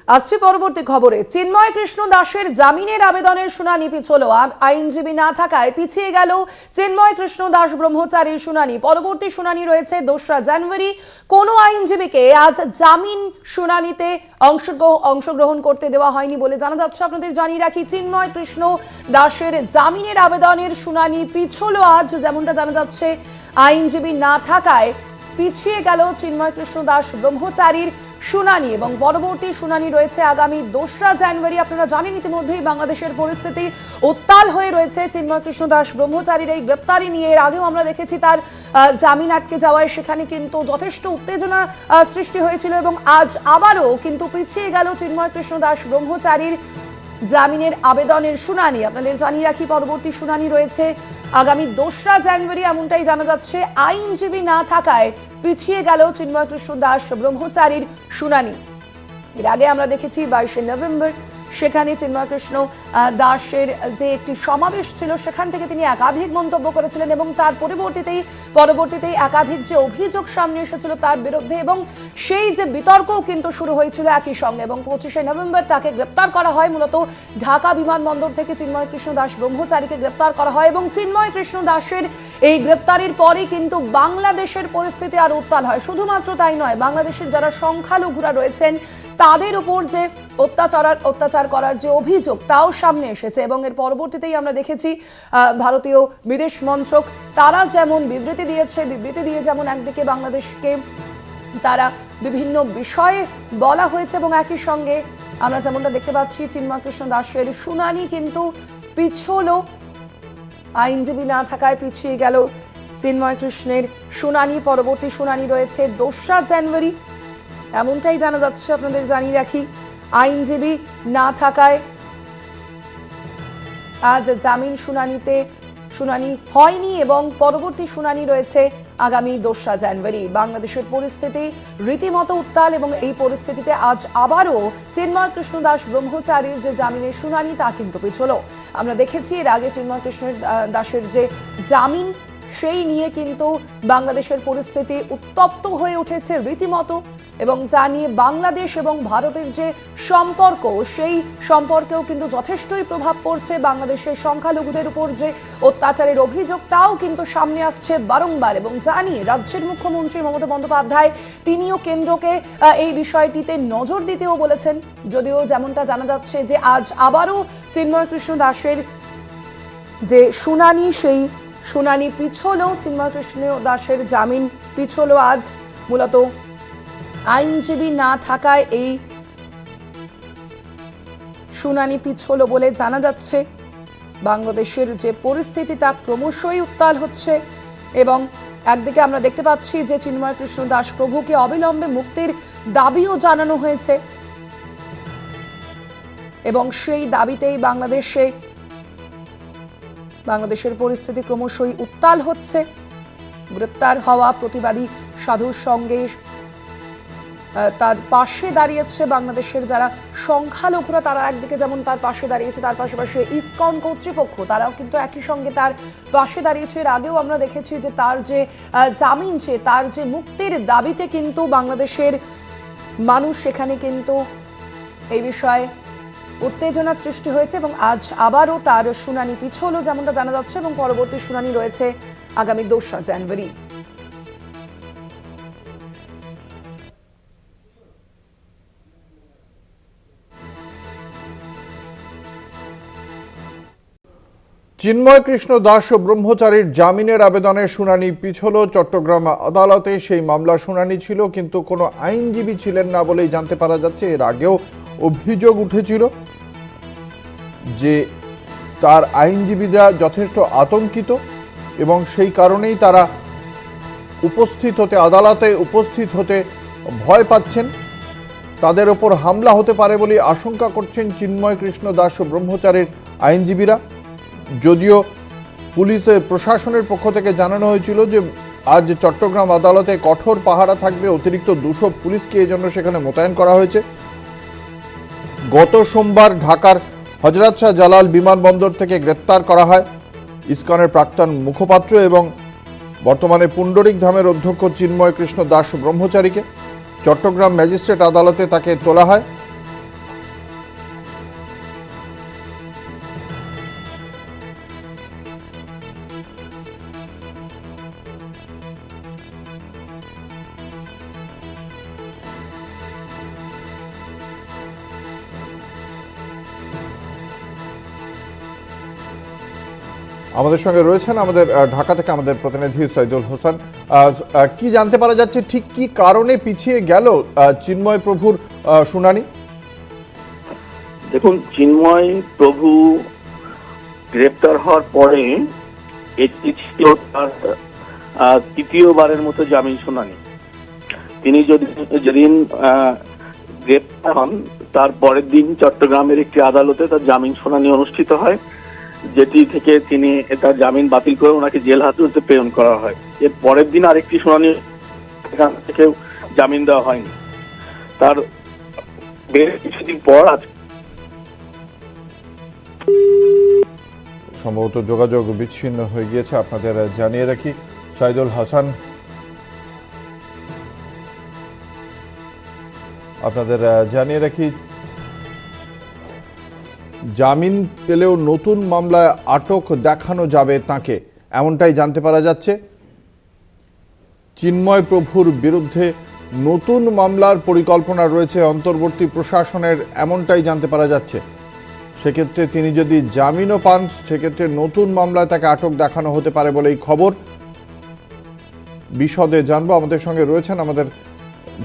আসছে পরবর্তী খবরে। চিন্ময় কৃষ্ণ দাসের জামিনের আবেদনের শুনানি পিছল। আইনজীবী না থাকায় পিছিয়ে গেল চিন্ময় কৃষ্ণ দাস ব্রহ্মচারীর শুনানি। পরবর্তী শুনানি রয়েছে 2রা জানুয়ারি। কোনো আইনজীবীকে আজ জামিন শুনানিতে অংশগ্রহণ করতে দেওয়া হয়নি বলে জানা যাচ্ছে। আপনাদের জানিয়ে রাখি, চিন্ময় কৃষ্ণ দাসের জামিনের আবেদনের শুনানি পিছল আজ। যেমনটা জানা যাচ্ছে, আইনজীবী না থাকায় পিছিয়ে গেল চিন্ময় কৃষ্ণ দাস ব্রহ্মচারীর শুনানি এবং পরবর্তী শুনানি রয়েছে আগামী 2রা জানুয়ারি। আপনারা জানেন ইতিমধ্যেই বাংলাদেশের পরিস্থিতি উত্তাল হয়ে রয়েছে চিন্ময় কৃষ্ণ দাস ব্রহ্মচারীর এই গ্রেপ্তারি নিয়ে। এর আগেও আমরা দেখেছি তার জামিন আটকে যাওয়ায় সেখানে কিন্তু যথেষ্ট উত্তেজনা সৃষ্টি হয়েছিল এবং আজ আবারও কিন্তু পিছিয়ে গেল চিন্ময় কৃষ্ণ দাস ব্রহ্মচারীর জামিনের আবেদনের শুনানি। আপনাদের জানিয়ে রাখি, পরবর্তী শুনানি রয়েছে আগামী 2রা জানুয়ারি। এমনটাই জানা যাচ্ছে, আইনজীবী না থাকায় পিছিয়ে গেল চিন্ময় কৃষ্ণ দাস ব্রহ্মচারীর শুনানি। এর আগে আমরা দেখেছি 22শে নভেম্বর সেখানে চিন্ময় কৃষ্ণ দাসের যে একটি সমাবেশ ছিল সেখান থেকে তিনি একাধিক মন্তব্য করেছিলেন এবং তার পরবর্তীতেই একাধিক যে অভিযোগ সামনে এসেছিল তার বিরুদ্ধে এবং সেই যে বিতর্কও কিন্তু শুরু হয়েছিল একই সঙ্গে। এবং 25শে নভেম্বর তাকে গ্রেপ্তার করা হয়। মূলত ঢাকা বিমানবন্দর থেকে চিন্ময় কৃষ্ণ দাস ব্রহ্মচারীকে গ্রেপ্তার করা হয় এবং চিন্ময় কৃষ্ণ দাসের এই গ্রেপ্তারির পরই কিন্তু বাংলাদেশের পরিস্থিতি আর উত্তাল হয়। শুধুমাত্র তাই নয়, বাংলাদেশের যারা সংখ্যালঘুরা রয়েছেন তাদের উপর যে অত্যাচার করার যে অভিযোগ তাও সামনে এসেছে এবং এর পরবর্তীতেই আমরা দেখেছি ভারতীয় বিদেশ মন্ত্রক তারা যেমন বিবৃতি দিয়ে যেমন একদিকে বাংলাদেশকে তারা বিভিন্ন বিষয়ে বলা হয়েছে এবং একই সঙ্গে আমরা যেমনটা দেখতে পাচ্ছি চিন্ময় কৃষ্ণ দাসের শুনানি কিন্তু পিছল। আইনজীবী না থাকায় পিছিয়ে গেল চিন্ময় কৃষ্ণের শুনানি। পরবর্তী শুনানি রয়েছে 2রা জানুয়ারি। এমনটাই জানা যাচ্ছে। আপনাদের জানিয়ে রাখি, আইনজীবী না থাকায় আজ জামিন শুনানি হয়নি এবং পরবর্তী শুনানি রয়েছে আগামী 2রা জানুয়ারি। বাংলাদেশের পরিস্থিতি রীতিমতো উত্তাল এবং এই পরিস্থিতিতে আজ আবারও চিন্ময় কৃষ্ণ দাস ব্রহ্মচারীর যে জামিনের শুনানি তা কিন্তু পিছল। আমরা দেখেছি এর আগে চিন্ময় কৃষ্ণ দাসের যে জামিন সেই নিয়ে কিন্তু বাংলাদেশের পরিস্থিতি উত্তপ্ত হয়ে উঠেছে রীতিমতো এবং যা নিয়ে বাংলাদেশ এবং ভারতের যে সম্পর্ক সেই সম্পর্কেও কিন্তু যথেষ্টই প্রভাব পড়ছে। বাংলাদেশের সংখ্যালঘুদের উপর যে অত্যাচারের অভিযোগ তাও কিন্তু সামনে আসছে বারংবার এবং যা নিয়ে রাজ্যের মুখ্যমন্ত্রী মমতা বন্দ্যোপাধ্যায় তিনিও কেন্দ্রকে এই বিষয়টিতে নজর দিতেও বলেছেন। যদিও যেমনটা জানা যাচ্ছে যে আজ আবারও চিন্ময় কৃষ্ণ দাসের যে শুনানি সেই শুনানি পিছল। চিন্ময় কৃষ্ণ দাসের জামিন পিছল আজ। মূলত আইনজীবী না থাকায় এই শুনানি পিছল বলে জানা যাচ্ছে। বাংলাদেশের যে পরিস্থিতি তা ক্রমশই উত্তাল হচ্ছে এবং একদিকে আমরা দেখতে পাচ্ছি যে চিন্ময় কৃষ্ণ দাস প্রভুকে অবিলম্বে মুক্তির দাবিও জানানো হয়েছে এবং সেই দাবিতেই বাংলাদেশের পরিস্থিতি ক্রমশই উত্তাল হচ্ছে। গ্রেপ্তার হওয়া প্রতিবাদী সাধুর সঙ্গে তার পাশে দাঁড়িয়েছে বাংলাদেশের যারা সংখ্যালঘুরা, তারা একদিকে যেমন তার পাশে দাঁড়িয়েছে, তার পাশাপাশি ইসকন কর্তৃপক্ষ তারাও কিন্তু একই সঙ্গে তার পাশে দাঁড়িয়েছে। এর আগেও আমরা দেখেছি যে তার যে জামিন তার যে মুক্তির দাবিতে কিন্তু বাংলাদেশের মানুষ সেখানে কিন্তু এই বিষয়ে উত্তেজনা সৃষ্টি হয়েছে এবং আজ আবারও তার শুনানি পিছল যেমনটা জানা যাচ্ছে এবং পরবর্তী শুনানি রয়েছে আগামী 2রা জানুয়ারি। চিন্ময় কৃষ্ণ দাস ব্রহ্মচারীর জামিনের আবেদনের শুনানি পিছল চট্টগ্রাম আদালতে। সেই মামলা শুনানি ছিল কিন্তু কোনো আইনজীবী ছিলেন না বলেই জানতে পারা যাচ্ছে। এর আগেও অভিযোগ উঠেছিল যে তার আইনজীবীরা যথেষ্ট আতঙ্কিত এবং সেই কারণেই তারা আদালতে উপস্থিত হতে ভয় পাচ্ছেন। তাদের ওপর হামলা হতে পারে বলে আশঙ্কা করছেন চিন্ময় কৃষ্ণ দাস ব্রহ্মচারীর আইনজীবীরা। যদিও প্রশাসনের পক্ষ থেকে জানানো হয়েছিল যে আজ চট্টগ্রাম আদালতে কঠোর পাহারা থাকবে, অতিরিক্ত 200 পুলিশকে এই জন্য সেখানে মোতায়েন করা হয়েছে। গত সোমবার ঢাকার হযরত শাহ জালাল বিমানবন্দর থেকে গ্রেপ্তার করা হয় ইসকনের প্রাক্তন মুখপাত্র এবং বর্তমানে পুণ্ডরিক ধামের অধ্যক্ষ চিন্ময় কৃষ্ণ দাস ব্রহ্মচারীকে। চট্টগ্রাম ম্যাজিস্ট্রেট আদালতে তাকে তোলা হয় আমাদের সঙ্গে রয়েছেন আমাদের ঢাকা থেকে আমাদের প্রতিনিধি সাইদুল হোসেন। কি জানতে পারা যাচ্ছে, ঠিক কি কারণে পিছিয়ে গেল চিন্ময় প্রভুর শুনানি? দেখুন, চিন্ময় প্রভু গ্রেপ্তার হওয়ার পরে এটি ছিল তার তৃতীয়বারের মতো জামিন শুনানি। তিনি যেদিন গ্রেপ্তার হন তার পরের দিন চট্টগ্রামের একটি আদালতে তার জামিন শুনানি অনুষ্ঠিত হয়, যেটি থেকে তিনি তার জামিন বাতিল করে ওনাকে জেল হাজতে প্রেরণ করা হয়। এর পরের দিন আরেকটি শুনানি থেকে জামিন দেওয়া হয়নি। তার বেশ কিছুদিন পর সম্ভবত যোগাযোগ বিচ্ছিন্ন হয়ে গিয়েছে, আপনাদের জানিয়ে রাখি। সাইদুল হাসান, আপনাদের জানিয়ে রাখি, জামিন পেলেও নতুন মামলায় আটক দেখানো যাবে তাকে, এমনটাই জানতে পারা যাচ্ছে। চিন্ময় প্রভুর বিরুদ্ধে নতুন মামলার পরিকল্পনা রয়েছে অন্তর্বর্তী প্রশাসনের, এমনটাই জানতে পারা যাচ্ছে। সেক্ষেত্রে তিনি যদি জামিনও পান, সেক্ষেত্রে নতুন মামলায় তাকে আটক দেখানো হতে পারে বলে এই খবর। বিশদে জানবো, আমাদের সঙ্গে রয়েছেন আমাদের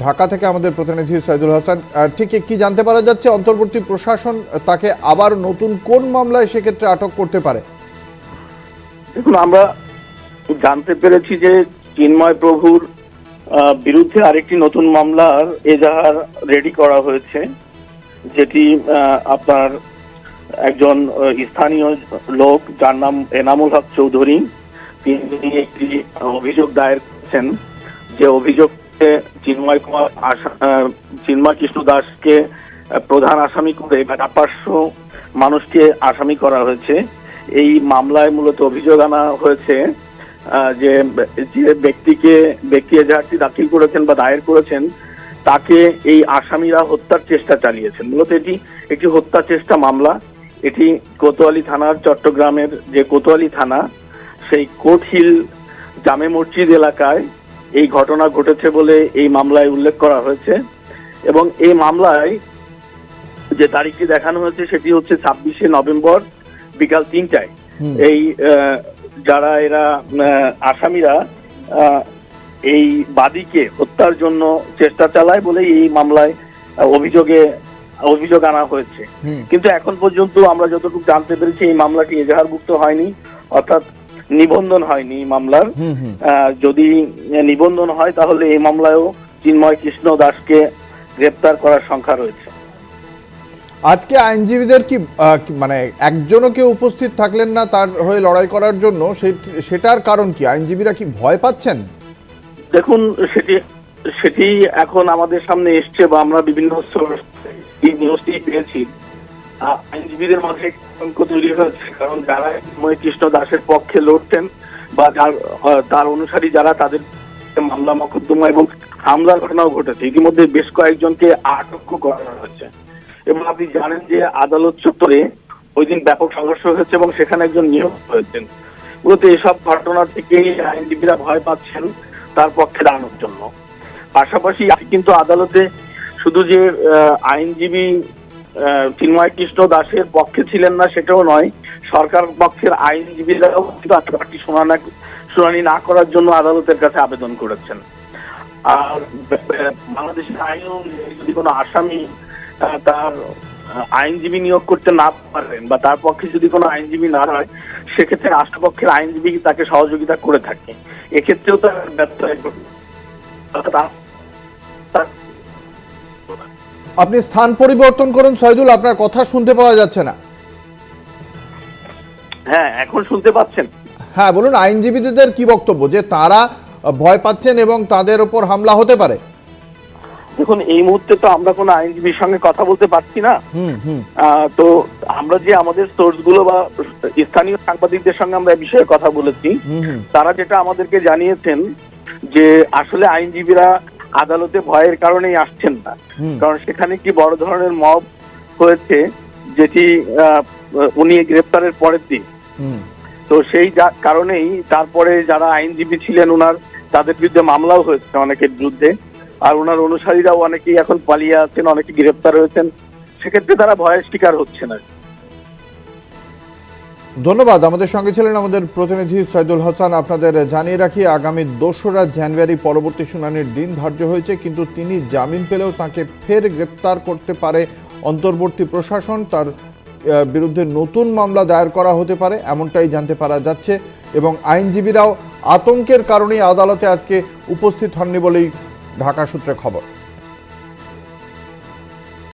ঢাকা থেকে আমাদের প্রতিনিধি সাইদুল হাসান। ঠিক কি জানতে পারা যাচ্ছে, অন্তর্বর্তী প্রশাসন তাকে আবার নতুন কোন মামলায় সেক্ষেত্রে আটক করতে পারে? দেখুন, আমরা জানতে পেরেছি যে চিন্ময় প্রভুর বিরুদ্ধে আরেকটি নতুন মামলার এজাহার রেডি করা হয়েছে, যেটি আপনার একজন স্থানীয় লোক যার নাম এনামুল হক চৌধুরী, তিনি একটি অভিযোগ দায়ের করেছেন। যে অভিযোগে চিন্ময় কৃষ্ণ দাসকে প্রধান আসামি করে 500 মানুষকে আসামি করা হয়েছে। এই মামলায় মূলত অভিযোগ আনা হয়েছে যে ব্যক্তি এজাহারটি দাখিল করেছেন বা দায়ের করেছেন তাকে এই আসামিরা হত্যার চেষ্টা চালিয়েছেন। মূলত এটি একটি হত্যা চেষ্টা মামলা। এটি কোতোয়ালি থানার, চট্টগ্রামের যে কোতোয়ালি থানা, সেই কোট হিল জামে মসজিদ এলাকায় এই ঘটনা ঘটেছে বলে এই মামলায় উল্লেখ করা হয়েছে। এবং এই মামলায় যে তারিখটি দেখানো হয়েছে সেটি হচ্ছে 26শে নভেম্বর বিকাল 3টায়। এই যারা এরা আসামিরা এই বাদীকে হত্যার জন্য চেষ্টা চালায় বলে এই মামলায় অভিযোগ আনা হয়েছে। কিন্তু এখন পর্যন্ত আমরা যতটুকু জানতে পেরেছি এই মামলাটি এজাহারভুক্ত হয়নি, অর্থাৎ নিবন্ধন হয়নি মামলার। যদি নিবন্ধন হয় তাহলে এই মামলায়ও চিন্ময় কৃষ্ণ দাসকে গ্রেপ্তার করার সংখ্যা রয়েছে। আজকে আইনজীবীদের কি মানে একজনও কেউ উপস্থিত থাকলেন না তার হয়ে লড়াই করার জন্য, সেটার কারণ কি? আইনজীবীরা কি ভয় পাচ্ছেন? দেখুন, সেটি এখন আমাদের সামনে এসছে বা আমরা বিভিন্ন নিউজটি পেয়েছি। আইনজীবীদের মাঝে আতঙ্ক তৈরি হয়েছে, কারণ যারা চিন্ময় কৃষ্ণ দাসের পক্ষে লড়তেন বা তার অনুসারী যারা, তাদের মামলা মকদ্দমা এবং হামলার ঘটনাও ঘটেছে। ইতিমধ্যে বেশ কয়েকজনকে আটক করা হয়েছে। এবং আপনি জানেন যে আদালত চত্বরে ওই দিন ব্যাপক সংঘর্ষ হয়েছে এবং সেখানে একজন নিহত হয়েছেন। মূলত এসব ঘটনা থেকে আইনজীবীরা ভয় পাচ্ছেন তার পক্ষে দাঁড়ানোর জন্য। পাশাপাশি কিন্তু আদালতে শুধু যে আইনজীবী চিন্ময় কৃষ্ণ দাসের পক্ষে ছিলেন না সেটাও নয়, সরকার পক্ষের আইনজীবীরাও কিন্তু আটটি শুনানি না করার জন্য আদালতের কাছে আবেদন করেছেন। আর বাংলাদেশের আইন যদি কোনো আসামি তার আইনজীবী নিয়োগ করতে না পারেন বা তার পক্ষে যদি কোনো আইনজীবী না হয়, সেক্ষেত্রে রাষ্ট্রপক্ষের আইনজীবী তাকে সহযোগিতা করে থাকে। এক্ষেত্রেও তার ব্যর্থ। আপনি স্থান পরিবর্তন করুন সাইদুল, আপনার কথা শুনতে পাওয়া যাচ্ছে না। হ্যাঁ, এখন শুনতে পাচ্ছেন? হ্যাঁ বলুন, আইনজীবীদের কি বক্তব্য যে তারা ভয় পাচ্ছেন এবং তাদের উপর হামলা হতে পারে? দেখুন, এই মুহূর্তে তো আমরা কোনো আইনজীবীর সঙ্গে কথা বলতে পারছি না। তো আমরা যে আমাদের সোর্স গুলো বা স্থানীয় সাংবাদিকদের সঙ্গে আমরা এই বিষয়ে কথা বলেছি, তারা যেটা আমাদেরকে জানিয়েছেন যে আসলে আইনজীবীরা আদালতে ভয়ের কারণেই আসছেন না, কারণ সেখানে কি বড় ধরনের মব হয়েছে যেটি উনি গ্রেপ্তারের পরের দিন। তো সেই কারণেই তারপরে যারা আইনজীবী ছিলেন ওনার, তাদের বিরুদ্ধে মামলাও হয়েছে অনেকের বিরুদ্ধে। আর ওনার অনুসারীরাও অনেকেই এখন পালিয়ে আছেন, অনেকে গ্রেপ্তার হয়েছেন। সেক্ষেত্রে তারা ভয়ের শিকার হচ্ছে না। ধন্যবাদ। আমাদের সঙ্গে ছিলেন আমাদের প্রতিনিধি সৈয়দুল হাসান। আপনাদের জানিয়ে রাখি, আগামী 2রা জানুয়ারি পরবর্তী শুনানির দিন ধার্য হয়েছে, কিন্তু তিনি জামিন পেলেও তাকে ফের গ্রেপ্তার করতে পারে অন্তর্বর্তী প্রশাসন। তার বিরুদ্ধে নতুন মামলা দায়ের করা হতে পারে, এমনটাই জানতে পারা যাচ্ছে। এবং আইনজীবীরাও আতঙ্কের কারণেই আদালতে আজকে উপস্থিত হননি বলেই ঢাকা সূত্রে খবর।